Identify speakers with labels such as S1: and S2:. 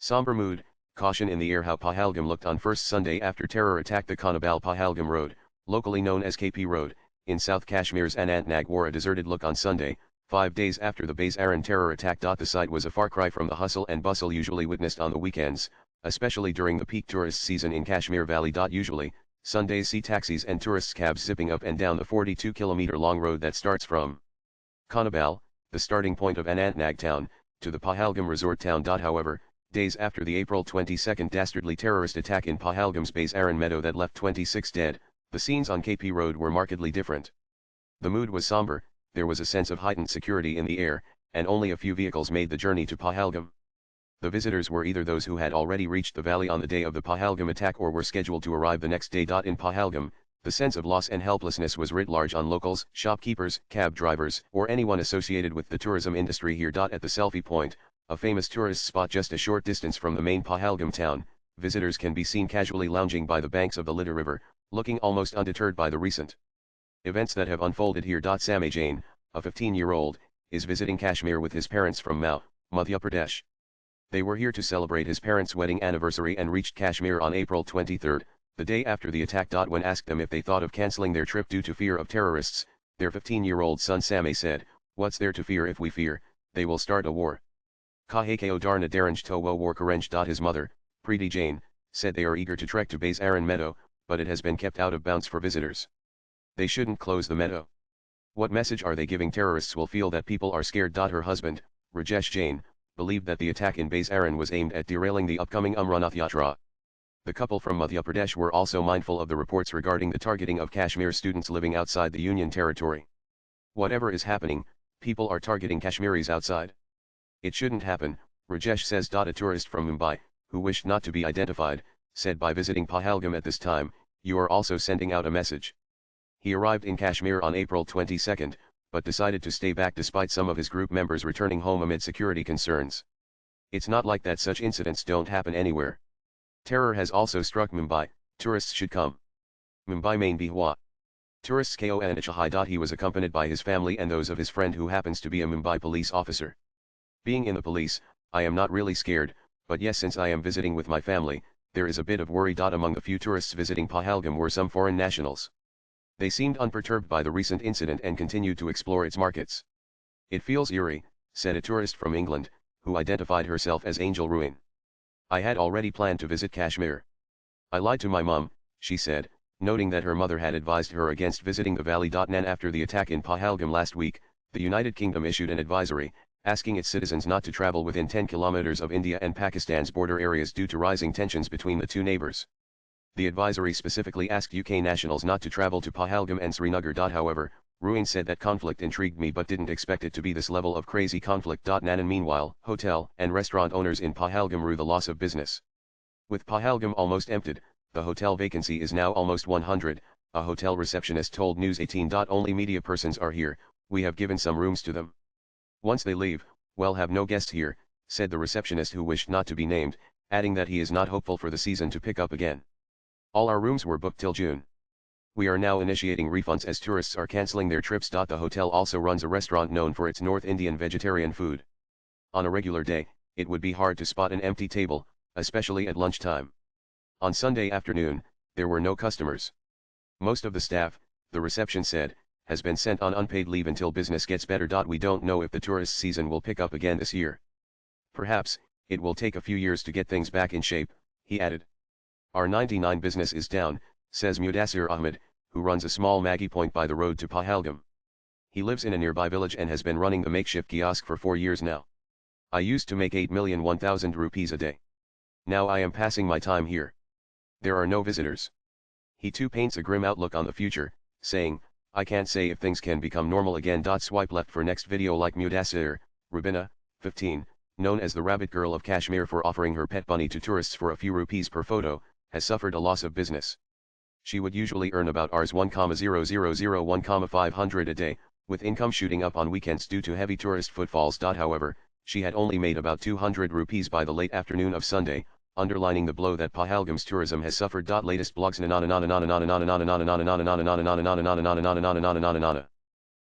S1: Somber mood, caution in the air. How Pahalgam looked on first Sunday after terror attacked. The Kanabal Pahalgam Road, locally known as KP Road, in South Kashmir's Anantnag wore a deserted look on Sunday, 5 days after the Bais Aran terror attack. The site was a far cry from the hustle and bustle usually witnessed on the weekends, especially during the peak tourist season in Kashmir Valley. Usually, Sundays see taxis and tourists cabs zipping up and down the 42-kilometer-long road that starts from Kanabal, the starting point of Anantnag town, to the Pahalgam resort town. However, days after the April 22 dastardly terrorist attack in Pahalgam's Bais Aran meadow that left 26 dead, the scenes on KP Road were markedly different. The mood was somber, there was a sense of heightened security in the air, and only a few vehicles made the journey to Pahalgam. The visitors were either those who had already reached the valley on the day of the Pahalgam attack or were scheduled to arrive the next day. In Pahalgam, the sense of loss and helplessness was writ large on locals, shopkeepers, cab drivers, or anyone associated with the tourism industry here. At the Selfie Point, a famous tourist spot just a short distance from the main Pahalgam town, visitors can be seen casually lounging by the banks of the Lidda River, looking almost undeterred by the recent events that have unfolded here. Samay Jain, a 15-year-old, is visiting Kashmir with his parents from Mao, Madhya Pradesh. They were here to celebrate his parents' wedding anniversary and reached Kashmir on April 23, the day after the attack. When asked them if they thought of cancelling their trip due to fear of terrorists, their 15-year-old son Samay said, "What's there to fear? If we fear, they will start a war. Kahako Darna Daranj to wo war Karenj." His mother, Preeti Jain, said they are eager to trek to Bais Aran meadow, but it has been kept out of bounds for visitors. They shouldn't close the meadow. What message are they giving? Terrorists will feel that people are scared. Her husband, Rajesh Jain, believed that the attack in Bais Aran was aimed at derailing the upcoming Amranath Yatra. The couple from Madhya Pradesh were also mindful of the reports regarding the targeting of Kashmir students living outside the Union territory. Whatever is happening, people are targeting Kashmiris outside. It shouldn't happen, Rajesh says. A tourist from Mumbai, who wished not to be identified, said by visiting Pahalgam at this time, you are also sending out a message. He arrived in Kashmir on April 22, but decided to stay back despite some of his group members returning home amid security concerns. It's not like that such incidents don't happen anywhere. Terror has also struck Mumbai, tourists should come. Mumbai main Bihua. Tourists ko Anachahai. He was accompanied by his family and those of his friend who happens to be a Mumbai police officer. Being in the police, I am not really scared, but yes, since I am visiting with my family, there is a bit of worry. Among the few tourists visiting Pahalgam were some foreign nationals. They seemed unperturbed by the recent incident and continued to explore its markets. It feels eerie, said a tourist from England, who identified herself as Angel Ruin. I had already planned to visit Kashmir. I lied to my mum, she said, noting that her mother had advised her against visiting the valley. After the attack in Pahalgam last week, the United Kingdom issued an advisory, asking its citizens not to travel within 10 kilometers of India and Pakistan's border areas due to rising tensions between the two neighbors. The advisory specifically asked UK nationals not to travel to Pahalgam and Srinagar. However, Ruin said that conflict intrigued me but didn't expect it to be this level of crazy conflict. Nanan meanwhile, hotel and restaurant owners in Pahalgam rue the loss of business. With Pahalgam almost emptied, the hotel vacancy is now almost 100, a hotel receptionist told News 18. Only media persons are here, we have given some rooms to them. Once they leave, we'll have no guests here, said the receptionist who wished not to be named, adding that he is not hopeful for the season to pick up again. All our rooms were booked till June. We are now initiating refunds as tourists are cancelling their trips. The hotel also runs a restaurant known for its North Indian vegetarian food. On a regular day, it would be hard to spot an empty table, especially at lunchtime. On Sunday afternoon, there were no customers. Most of the staff, the reception said, has been sent on unpaid leave until business gets better. We don't know if the tourist season will pick up again this year. Perhaps, it will take a few years to get things back in shape, he added. Our 99 business is down, says Mudassir Ahmed, who runs a small Maggie point by the road to Pahalgam. He lives in a nearby village and has been running the makeshift kiosk for 4 years now. I used to make 8,001,000 rupees a day. Now I am passing my time here. There are no visitors. He too paints a grim outlook on the future, saying, I can't say if things can become normal again. Swipe left for next video. Like Mudassir, Rubina, 15, known as the Rabbit Girl of Kashmir for offering her pet bunny to tourists for a few rupees per photo, has suffered a loss of business. She would usually earn about Rs 1,000,1,500 a day, with income shooting up on weekends due to heavy tourist footfalls. However, she had only made about 200 rupees by the late afternoon of Sunday, underlining the blow that Pahalgam's tourism has suffered. Latest blogs.